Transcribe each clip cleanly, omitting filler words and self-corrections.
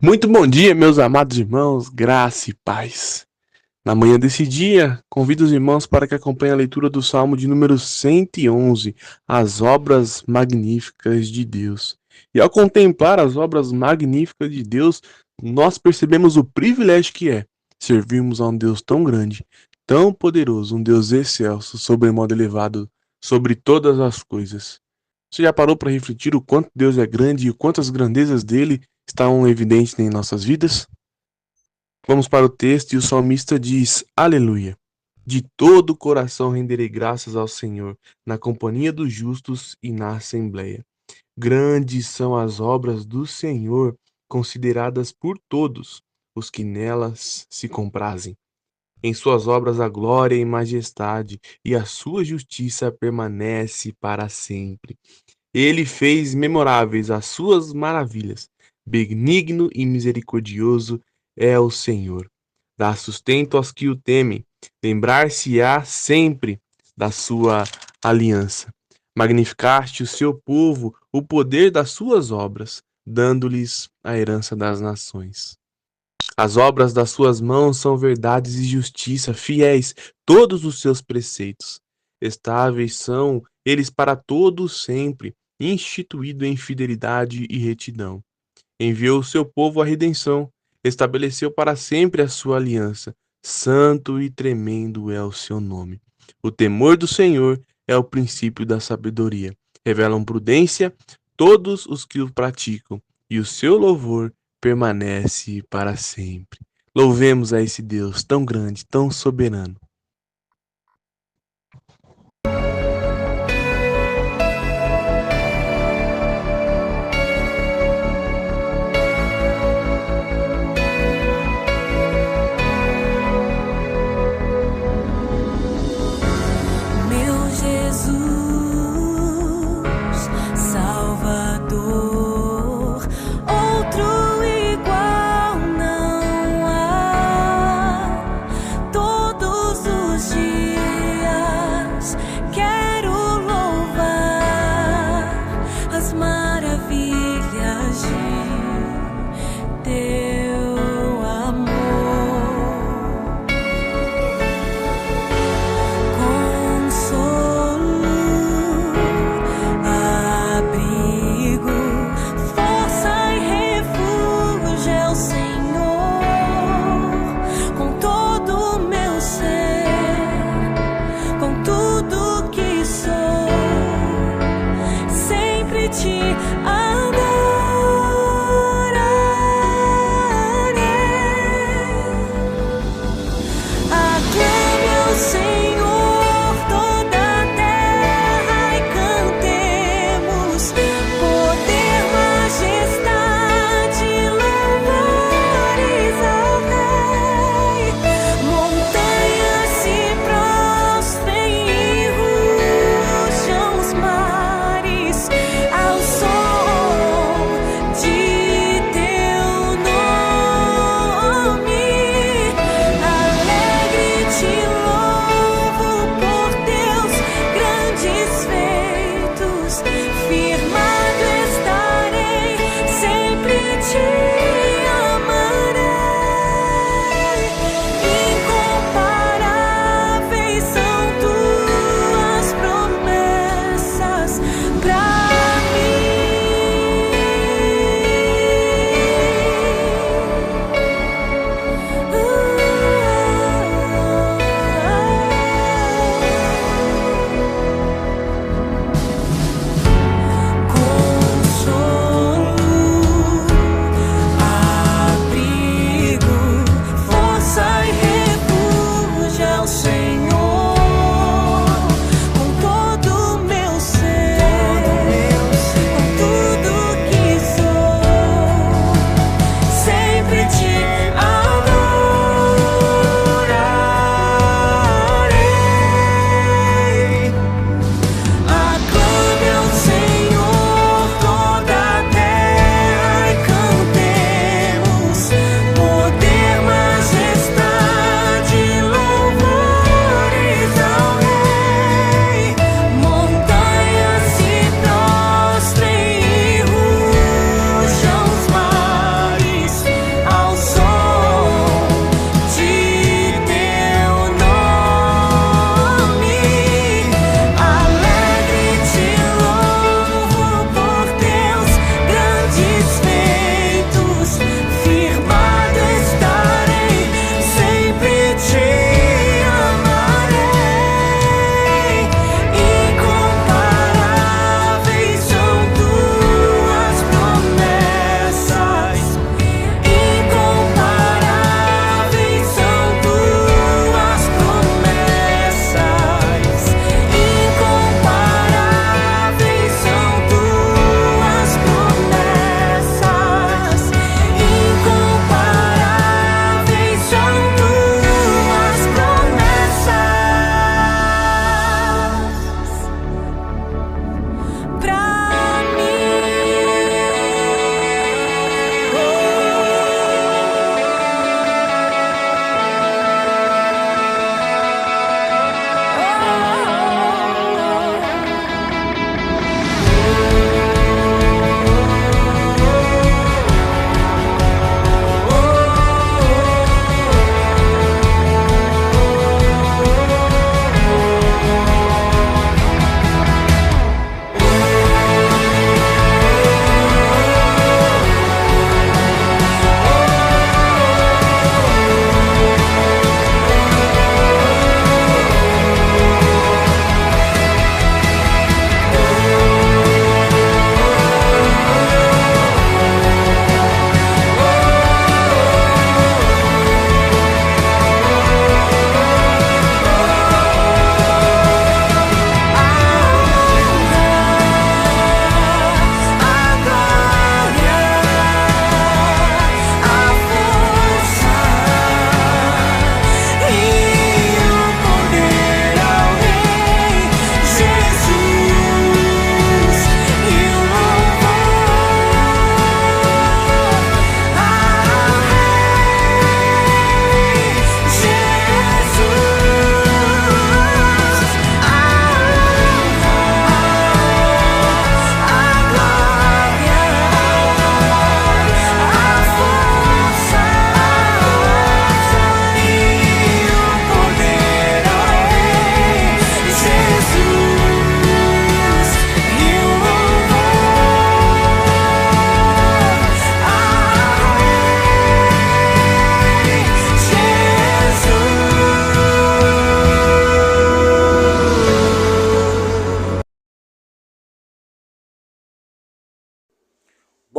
Muito bom dia, meus amados irmãos, graça e paz. Na manhã desse dia, convido os irmãos para que acompanhem a leitura do Salmo de número 111, as obras magníficas de Deus. E ao contemplar as obras magníficas de Deus, nós percebemos o privilégio que é servirmos a um Deus tão grande, tão poderoso, um Deus excelso, sobremodo elevado sobre todas as coisas. Você já parou para refletir o quanto Deus é grande e o quanto as grandezas dele estão evidentes em nossas vidas? Vamos para o texto e o salmista diz: Aleluia! De todo o coração renderei graças ao Senhor, na companhia dos justos e na assembleia. Grandes são as obras do Senhor, consideradas por todos os que nelas se comprazem. Em suas obras a glória e majestade, e a sua justiça permanece para sempre. Ele fez memoráveis as suas maravilhas. Benigno e misericordioso é o Senhor. Dá sustento aos que o temem. Lembrar-se-á sempre da sua aliança. Magnificaste o seu povo, o poder das suas obras, dando-lhes a herança das nações. As obras das suas mãos são verdades e justiça, fiéis todos os seus preceitos. Estáveis são eles para todos sempre, instituído em fidelidade e retidão. Enviou o seu povo à redenção, estabeleceu para sempre a sua aliança. Santo e tremendo é o seu nome. O temor do Senhor é o princípio da sabedoria. Revelam prudência todos os que o praticam, e o seu louvor permanece para sempre. Louvemos a esse Deus tão grande, tão soberano. Meu Jesus, Salvador, outro igual não há. Todos os dias quero louvar as maravilhas de teu amor. Consolo, abrigo, força e refúgio é o Senhor. Com todo o meu ser, com tudo que sou, sempre te adorarei. Aclame ao Senhor toda a terra e cantemos poder, majestade, louvores ao Rei. Montanhas se prostrem e rujam os mares ao som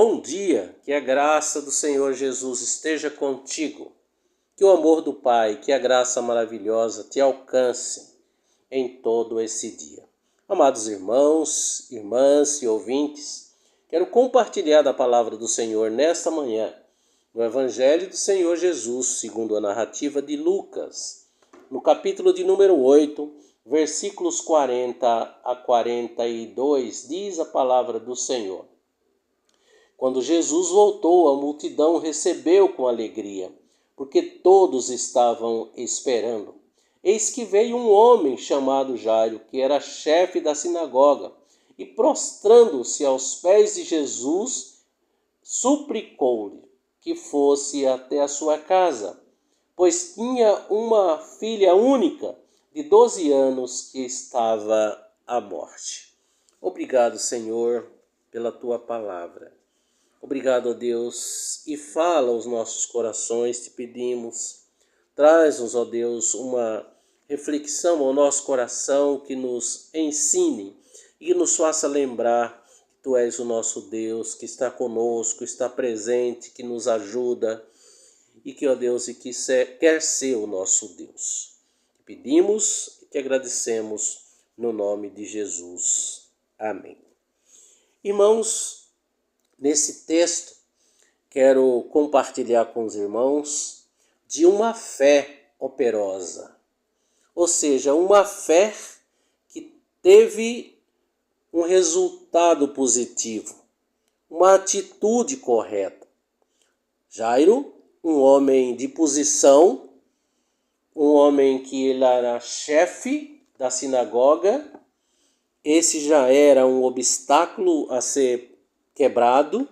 Bom dia, que a graça do Senhor Jesus esteja contigo, que o amor do Pai, que a graça maravilhosa te alcance em todo esse dia. Amados irmãos, irmãs e ouvintes, quero compartilhar da palavra do Senhor nesta manhã, no Evangelho do Senhor Jesus, segundo a narrativa de Lucas, no capítulo de número 8, versículos 40 a 42, diz a palavra do Senhor. Quando Jesus voltou, a multidão recebeu com alegria, porque todos estavam esperando. Eis que veio um homem chamado Jairo, que era chefe da sinagoga, e prostrando-se aos pés de Jesus, suplicou-lhe que fosse até a sua casa, pois tinha uma filha única de 12 anos que estava à morte. Obrigado, Senhor, pela tua palavra. Obrigado, ó Deus, e fala aos nossos corações, te pedimos. Traz-nos, ó Deus, uma reflexão ao nosso coração que nos ensine e que nos faça lembrar que Tu és o nosso Deus, que está conosco, está presente, que nos ajuda e que, ó Deus, e que quer ser o nosso Deus. Te pedimos e te agradecemos no nome de Jesus. Amém. Irmãos, nesse texto, quero compartilhar com os irmãos de uma fé operosa. Ou seja, uma fé que teve um resultado positivo, uma atitude correta. Jairo, um homem de posição, um homem que ele era chefe da sinagoga, esse já era um obstáculo a ser quebrado,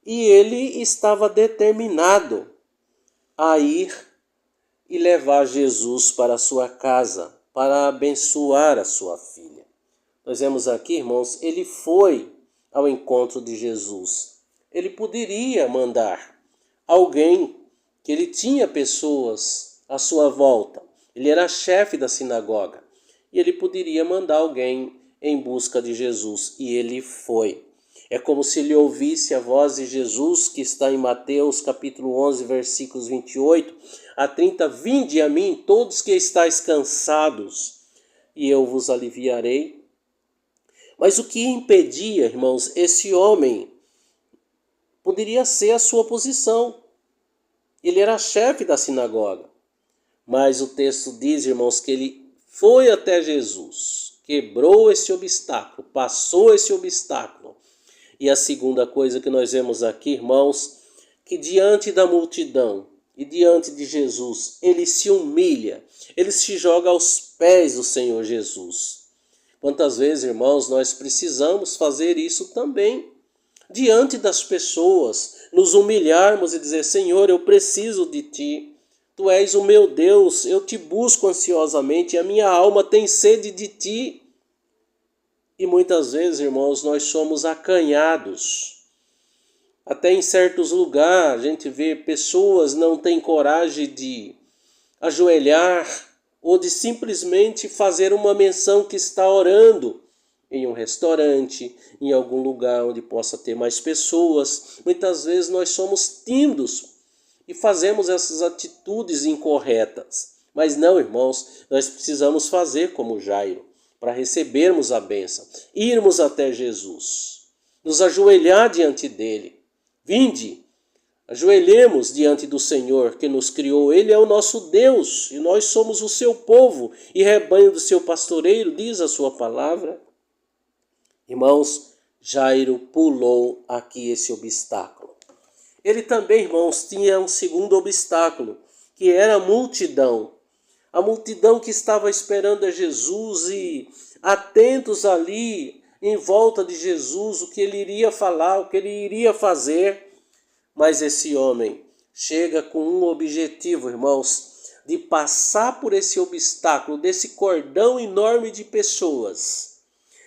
e ele estava determinado a ir e levar Jesus para a sua casa, para abençoar a sua filha. Nós vemos aqui, irmãos, ele foi ao encontro de Jesus. Ele poderia mandar alguém, que ele tinha pessoas à sua volta. Ele era chefe da sinagoga, e ele poderia mandar alguém em busca de Jesus, e ele foi. É como se ele ouvisse a voz de Jesus, que está em Mateus capítulo 11, versículos 28 a 30. Vinde a mim, todos que estáis cansados, e eu vos aliviarei. Mas o que impedia, irmãos, esse homem poderia ser a sua posição. Ele era chefe da sinagoga. Mas o texto diz, irmãos, que ele foi até Jesus, quebrou esse obstáculo, passou esse obstáculo. E a segunda coisa que nós vemos aqui, irmãos, que diante da multidão e diante de Jesus, ele se humilha, ele se joga aos pés do Senhor Jesus. Quantas vezes, irmãos, nós precisamos fazer isso também, diante das pessoas, nos humilharmos e dizer: Senhor, eu preciso de Ti, Tu és o meu Deus, eu Te busco ansiosamente, a minha alma tem sede de Ti. E muitas vezes, irmãos, nós somos acanhados. Até em certos lugares, a gente vê pessoas não têm coragem de ajoelhar ou de simplesmente fazer uma menção que está orando em um restaurante, em algum lugar onde possa ter mais pessoas. Muitas vezes nós somos tímidos e fazemos essas atitudes incorretas. Mas não, irmãos, nós precisamos fazer como Jairo, para recebermos a bênção, irmos até Jesus, nos ajoelhar diante dele. Vinde, ajoelhemos diante do Senhor que nos criou. Ele é o nosso Deus e nós somos o seu povo e rebanho do seu pastoreiro, diz a sua palavra. Irmãos, Jairo pulou aqui esse obstáculo. Ele também, irmãos, tinha um segundo obstáculo, que era a multidão. A multidão que estava esperando a Jesus e atentos ali em volta de Jesus, o que ele iria falar, o que ele iria fazer. Mas esse homem chega com um objetivo, irmãos, de passar por esse obstáculo, desse cordão enorme de pessoas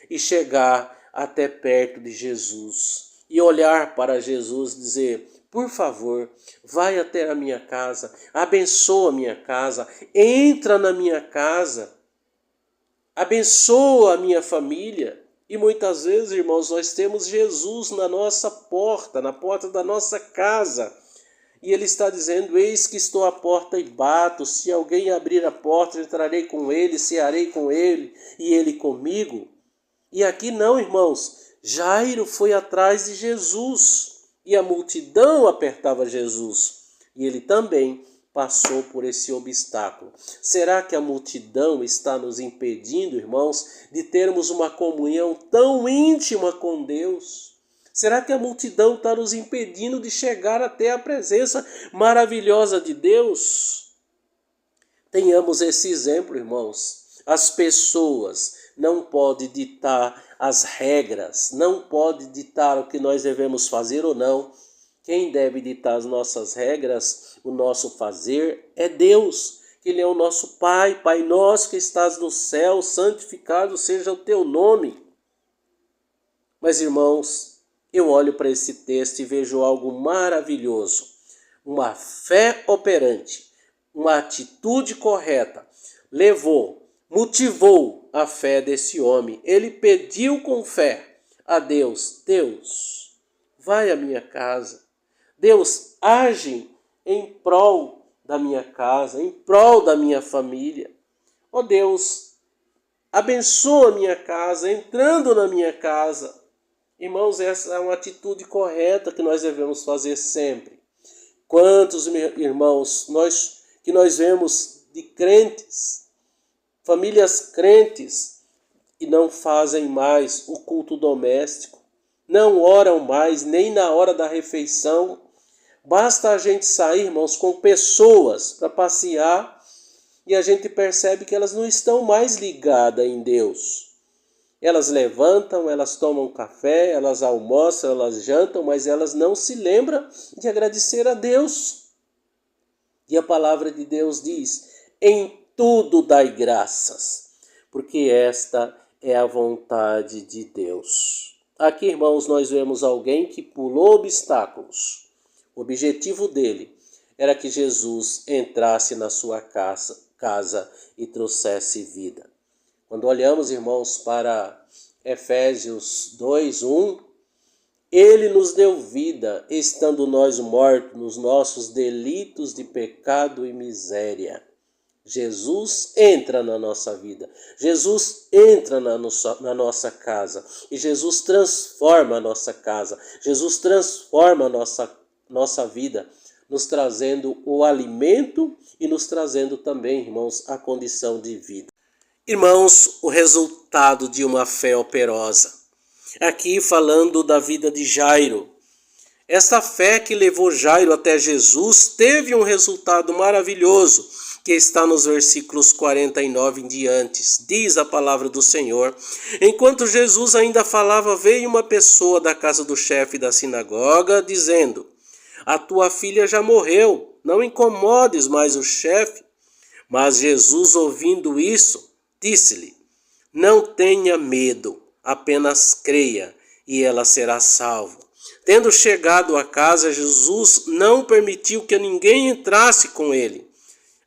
e chegar até perto de Jesus e olhar para Jesus e dizer: por favor, vai até a minha casa, abençoa a minha casa, entra na minha casa, abençoa a minha família E muitas vezes, irmãos, nós temos Jesus na nossa porta, na porta da nossa casa. E ele está dizendo, eis que estou à porta e bato, se alguém abrir a porta, entrarei com ele, cearei com ele e ele comigo. E aqui não, irmãos, Jairo foi atrás de Jesus e a multidão apertava Jesus. E ele também passou por esse obstáculo. Será que a multidão está nos impedindo, irmãos, de termos uma comunhão tão íntima com Deus? Será que a multidão está nos impedindo de chegar até a presença maravilhosa de Deus? Tenhamos esse exemplo, irmãos. As pessoas não podem ditar as regras, não podem ditar o que nós devemos fazer ou não. Quem deve ditar as nossas regras, o nosso fazer, é Deus. Ele é o nosso Pai, Pai nosso que estás no céu, santificado seja o teu nome. Mas, irmãos, eu olho para esse texto e vejo algo maravilhoso. Uma fé operante, uma atitude correta, motivou a fé desse homem. Ele pediu com fé a Deus, Deus, vai à minha casa. Deus, age em prol da minha casa, em prol da minha família. Ó Deus, abençoa a minha casa, entrando na minha casa. Irmãos, essa é uma atitude correta que nós devemos fazer sempre. Quantos irmãos que nós vemos de crentes, famílias crentes, que não fazem mais o culto doméstico, não oram mais nem na hora da refeição. Basta a gente sair, irmãos, com pessoas para passear e a gente percebe que elas não estão mais ligadas em Deus. Elas levantam, elas tomam café, elas almoçam, elas jantam, mas elas não se lembram de agradecer a Deus. E a palavra de Deus diz, em tudo dai graças, porque esta é a vontade de Deus. Aqui, irmãos, nós vemos alguém que pulou obstáculos. O objetivo dele era que Jesus entrasse na sua casa e trouxesse vida. Quando olhamos, irmãos, para Efésios 2:1, ele nos deu vida, estando nós mortos nos nossos delitos de pecado e miséria. Jesus entra na nossa vida, Jesus entra na nossa casa, e Jesus transforma a nossa casa, Jesus transforma a nossa vida, nos trazendo o alimento e nos trazendo também, irmãos, a condição de vida. Irmãos, o resultado de uma fé operosa. Aqui falando da vida de Jairo. Esta fé que levou Jairo até Jesus teve um resultado maravilhoso, que está nos versículos 49 em diante. Diz a palavra do Senhor. Enquanto Jesus ainda falava, veio uma pessoa da casa do chefe da sinagoga, dizendo, a tua filha já morreu, não incomodes mais o chefe. Mas Jesus, ouvindo isso, disse-lhe, não tenha medo, apenas creia, e ela será salva. Tendo chegado à casa, Jesus não permitiu que ninguém entrasse com ele,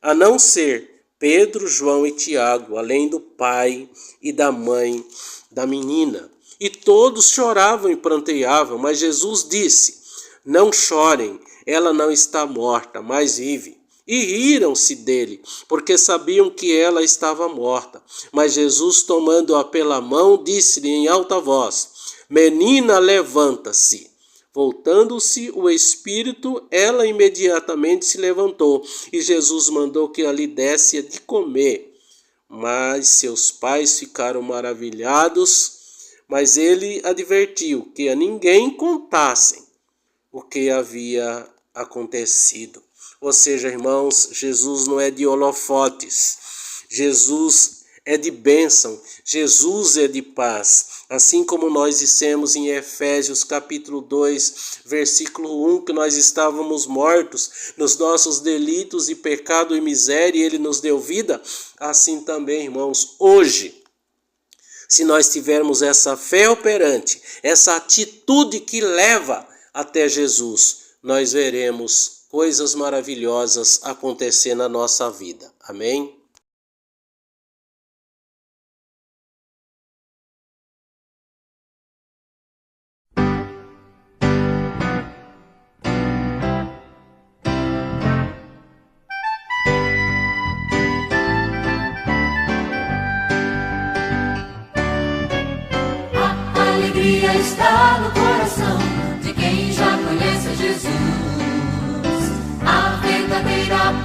a não ser Pedro, João e Tiago, além do pai e da mãe da menina. E todos choravam e pranteavam, mas Jesus disse, não chorem, ela não está morta, mas vive. E riram-se dele, porque sabiam que ela estava morta. Mas Jesus, tomando-a pela mão, disse-lhe em alta voz, menina, levanta-se. Voltando-se o espírito, ela imediatamente se levantou, e Jesus mandou que lhe desse de comer. Mas seus pais ficaram maravilhados, mas ele advertiu que a ninguém contassem o que havia acontecido. Ou seja, irmãos, Jesus não é de holofotes, Jesus é de bênção, Jesus é de paz. Assim como nós dissemos em Efésios capítulo 2, versículo 1, que nós estávamos mortos nos nossos delitos e pecado e miséria, e ele nos deu vida, assim também, irmãos, hoje, se nós tivermos essa fé operante, essa atitude que leva até Jesus, nós veremos coisas maravilhosas acontecer na nossa vida. Amém?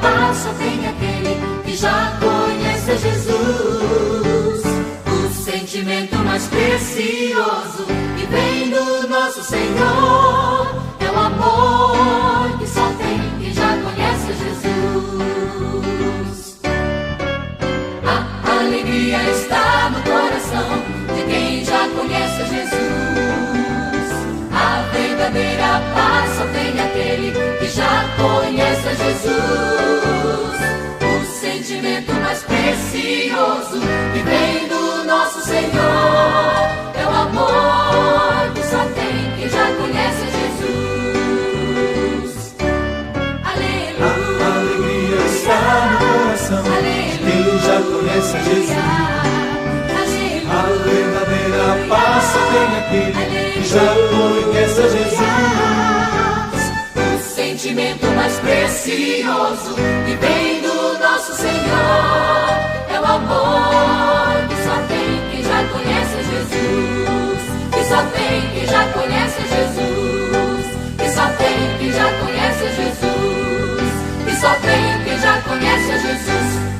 paz só tem aquele que já conhece Jesus. O sentimento mais precioso que vem do nosso Senhor é o amor que só tem quem já conhece Jesus. A alegria está no coração de quem já conhece Jesus. A verdadeira paz só tem aquele que já conhece Jesus. O sentimento mais precioso que vem do nosso Senhor é o amor que só tem quem já conhece Jesus. Aleluia. A alegria está no coração de quem já conhece Jesus. A verdadeira paz só tem aquele que já conhece Jesus. O sentimento mais precioso que vem do nosso Senhor é o amor que só tem quem já conhece Jesus. Que só tem quem já conhece Jesus. Que só tem quem já conhece Jesus. Que só tem quem já conhece Jesus.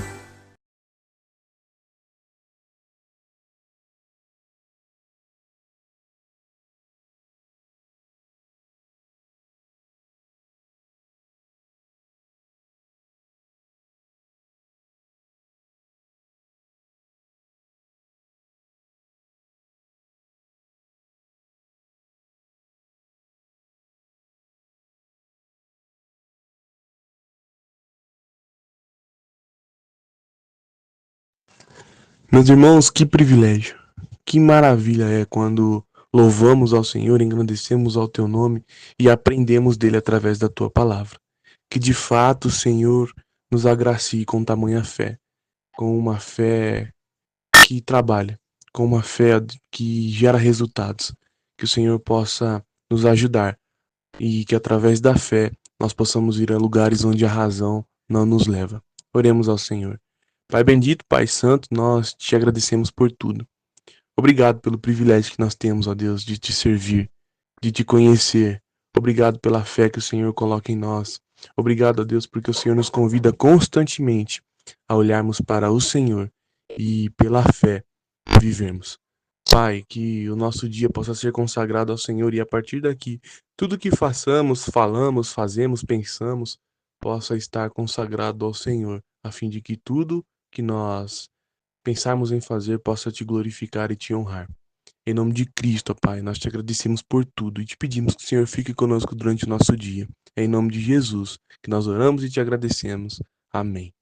Meus irmãos, que privilégio, que maravilha é quando louvamos ao Senhor, engrandecemos ao teu nome e aprendemos dele através da tua palavra. Que de fato o Senhor nos agracie com tamanha fé, com uma fé que trabalha, com uma fé que gera resultados. Que o Senhor possa nos ajudar e que através da fé nós possamos ir a lugares onde a razão não nos leva. Oremos ao Senhor. Pai bendito, Pai santo, nós te agradecemos por tudo. Obrigado pelo privilégio que nós temos, ó Deus, de te servir, de te conhecer. Obrigado pela fé que o Senhor coloca em nós. Obrigado, ó Deus, porque o Senhor nos convida constantemente a olharmos para o Senhor e pela fé vivermos. Pai, que o nosso dia possa ser consagrado ao Senhor e a partir daqui, tudo que façamos, falamos, fazemos, pensamos, possa estar consagrado ao Senhor, a fim de que tudo que nós pensarmos em fazer possa te glorificar e te honrar. Em nome de Cristo, ó Pai, nós te agradecemos por tudo e te pedimos que o Senhor fique conosco durante o nosso dia. É em nome de Jesus que nós oramos e te agradecemos. Amém.